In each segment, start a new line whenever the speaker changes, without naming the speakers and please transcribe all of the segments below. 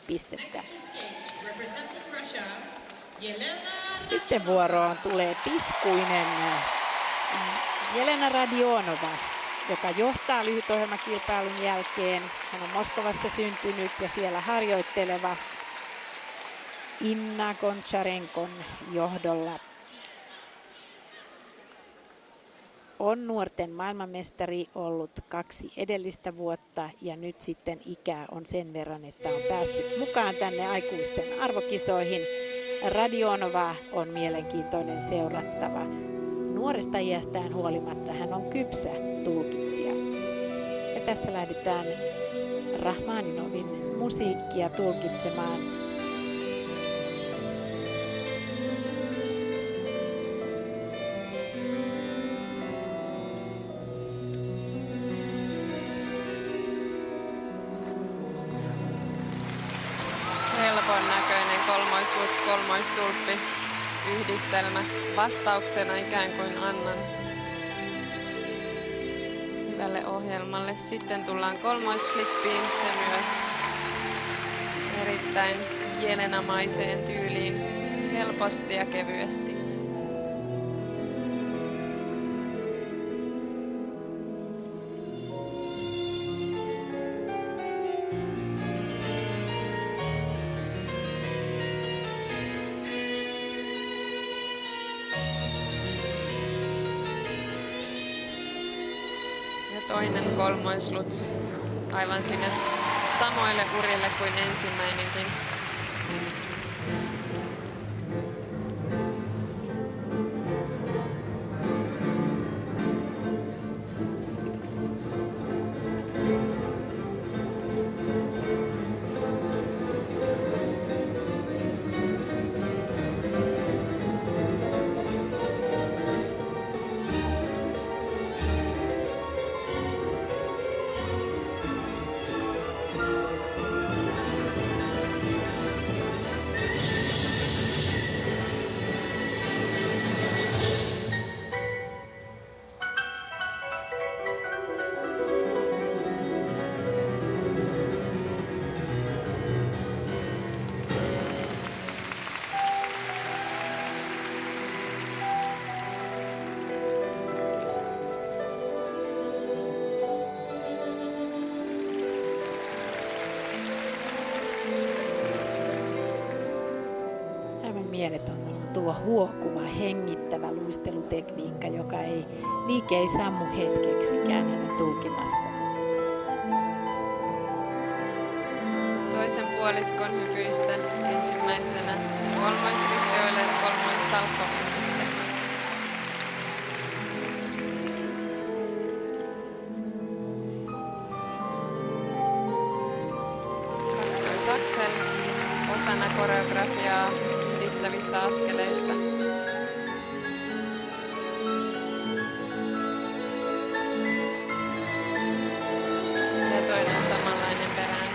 pistettä. Sitten vuoroon tulee piskuinen Jelena Radionova, joka johtaa lyhytohjelmakilpailun jälkeen. Hän on Moskovassa syntynyt ja siellä harjoitteleva Inna Goncharenkon johdolla. On nuorten maailmanmestari ollut 2 edellistä vuotta ja nyt sitten ikää on sen verran, että on päässyt mukaan tänne aikuisten arvokisoihin. Radionova on mielenkiintoinen seurattava. Nuoresta iästään huolimatta hän on kypsä tulkitsija. Ja tässä lähdetään Rahmaninovin musiikkia tulkitsemaan.
Helpon näköinen kolmoisluts, kolmoistulppi yhdistelmä. Vastauksena ikään kuin annan hyvälle ohjelmalle. Sitten tullaan kolmoisflippiin, se myös erittäin jelenamaiseen tyyliin helposti ja kevyesti. Toinen kolmoisluts aivan sinne samoille urille kuin ensimmäinenkin.
Mieletön tuo huokuva, hengittävä luistelutekniikka, joka liike ei sammu hetkeksikään hänen tulkinnassaan.
Toisen puoliskon hypyistä ensimmäisenä kolmoisrihteoille ja kolmoissalkkoyhdistelmä. Kaksoisaksel osana koreografiaa yhdistävistä askeleista. Ja toinen samanlainen perään.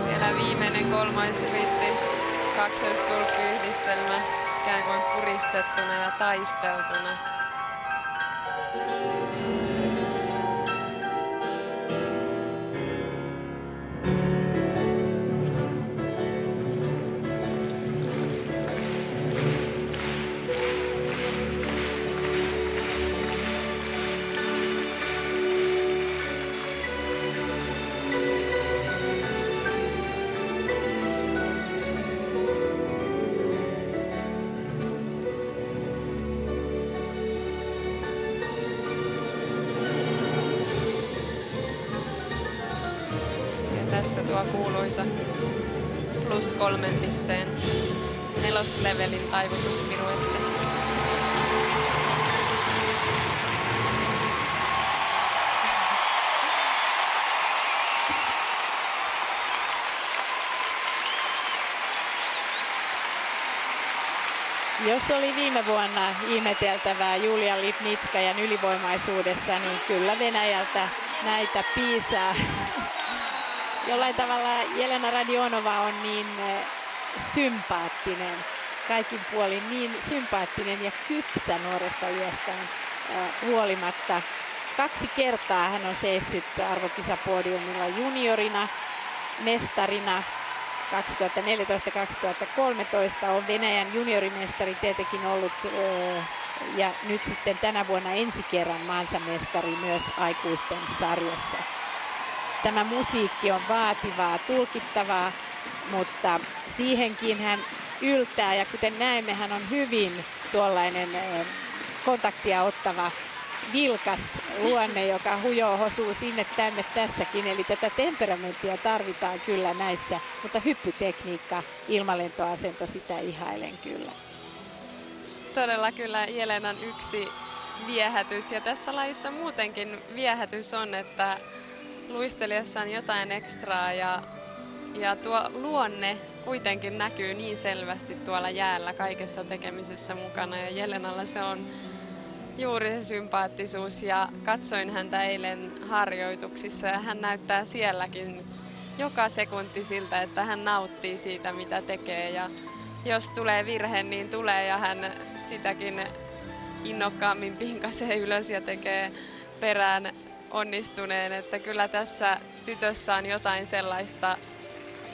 Vielä viimeinen kolmoisriitti, kaksoistulkkiyhdistelmä, ikään kuin puristettuna ja taisteltuna. Tässä tuo kuuluisa +3 pisteen 4-levelin taivutuspiruetti.
Jos oli viime vuonna ihmeteltävää Julia Lipnitskajan ylivoimaisuudessa, niin kyllä Venäjältä näitä piisaa. Jollain tavalla Jelena Radionova on niin sympaattinen. kaikin puolin niin sympaattinen ja kypsä nuoresta iästään huolimatta. 2 kertaa hän on seissyt arvokisapodiumilla juniorina, mestarina 2014-2013 on Venäjän juniorimestari tietenkin ollut ja nyt sitten tänä vuonna ensi kerran maansa mestari myös aikuisten sarjassa. Tämä musiikki on vaativaa, tulkittavaa, mutta siihenkin hän yltää ja kuten näemme, hän on hyvin tuollainen kontaktia ottava vilkas luonne, joka hosuu sinne tänne tässäkin. Eli tätä temperamenttia tarvitaan kyllä näissä, mutta hyppytekniikka, ilmalentoasento, sitä ihailen kyllä.
Todella kyllä Jelenan yksi viehätys ja tässä lajissa muutenkin viehätys on, että luistelijassa on jotain ekstraa ja tuo luonne kuitenkin näkyy niin selvästi tuolla jäällä kaikessa tekemisessä mukana ja Jelenalla se on juuri se sympaattisuus ja katsoin häntä eilen harjoituksissa ja hän näyttää sielläkin joka sekunti siltä, että hän nauttii siitä mitä tekee ja jos tulee virhe niin tulee ja hän sitäkin innokkaammin pinkasee ylös ja tekee perään onnistuneen, että kyllä tässä tytössä on jotain sellaista,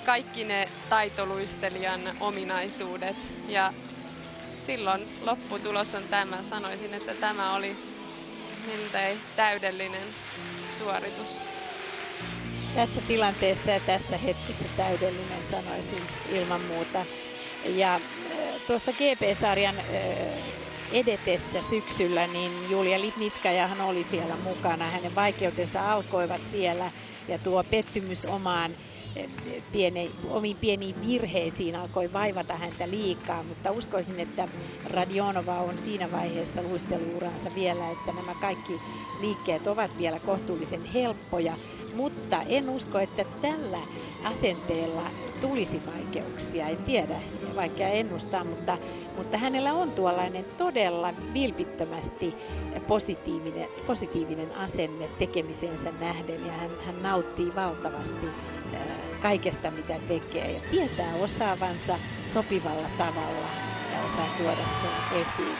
kaikki ne taitoluistelijan ominaisuudet ja silloin lopputulos on tämä. Sanoisin, että tämä oli miltei täydellinen suoritus.
Tässä tilanteessa ja tässä hetkessä täydellinen sanoisin ilman muuta. Ja tuossa GP-sarjan edetessä syksyllä, niin Julia Lipnitskajahan oli siellä mukana. Hänen vaikeutensa alkoivat siellä ja tuo pettymys omiin pieniin virheisiin alkoi vaivata häntä liikaa, mutta uskoisin, että Radionova on siinä vaiheessa luisteluuransa vielä, että nämä kaikki liikkeet ovat vielä kohtuullisen helppoja, mutta en usko, että tällä asenteella tulisi vaikeuksia. En tiedä, vaikea ennustaa, mutta hänellä on tuollainen todella vilpittömästi positiivinen asenne tekemisensä nähden ja hän nauttii valtavasti kaikesta mitä tekee ja tietää osaavansa sopivalla tavalla ja osaa tuoda sen esiin.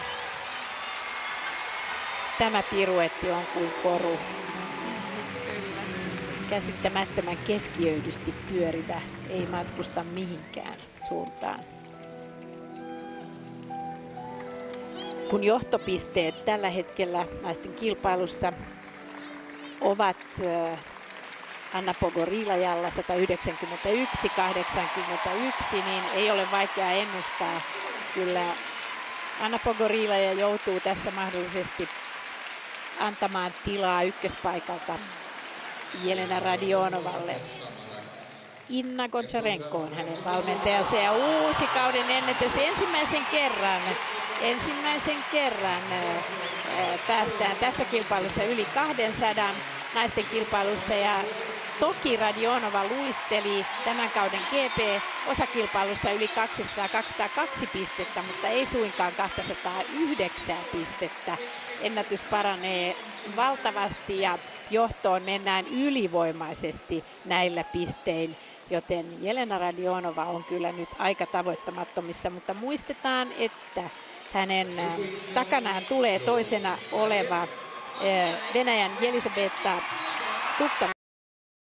Tämä piruetti on kuin koru.
Kyllä.
Käsittämättömän keskiöydysti pyörivä, ei matkusta mihinkään suuntaan. Kun johtopisteet tällä hetkellä naisten kilpailussa ovat Anna Pogorilajalla 191-81, niin ei ole vaikea ennustaa. Kyllä Anna Pogorilaja joutuu tässä mahdollisesti antamaan tilaa ykköspaikalta Jelena Radionovalle. Inna Goncharenko on hänen valmentajansa ja uusi kauden ennätys ensimmäisen kerran päästään tässä kilpailussa yli 200 naisten kilpailussa ja toki Radionova luisteli tämän kauden GP-osakilpailussa yli 202 pistettä, mutta ei suinkaan 209 pistettä. Ennätys paranee valtavasti ja johtoon mennään ylivoimaisesti näillä pistein, joten Jelena Radionova on kyllä nyt aika tavoittamattomissa, mutta muistetaan, että hänen takanaan tulee toisena oleva Venäjän Jelisabeta Tukka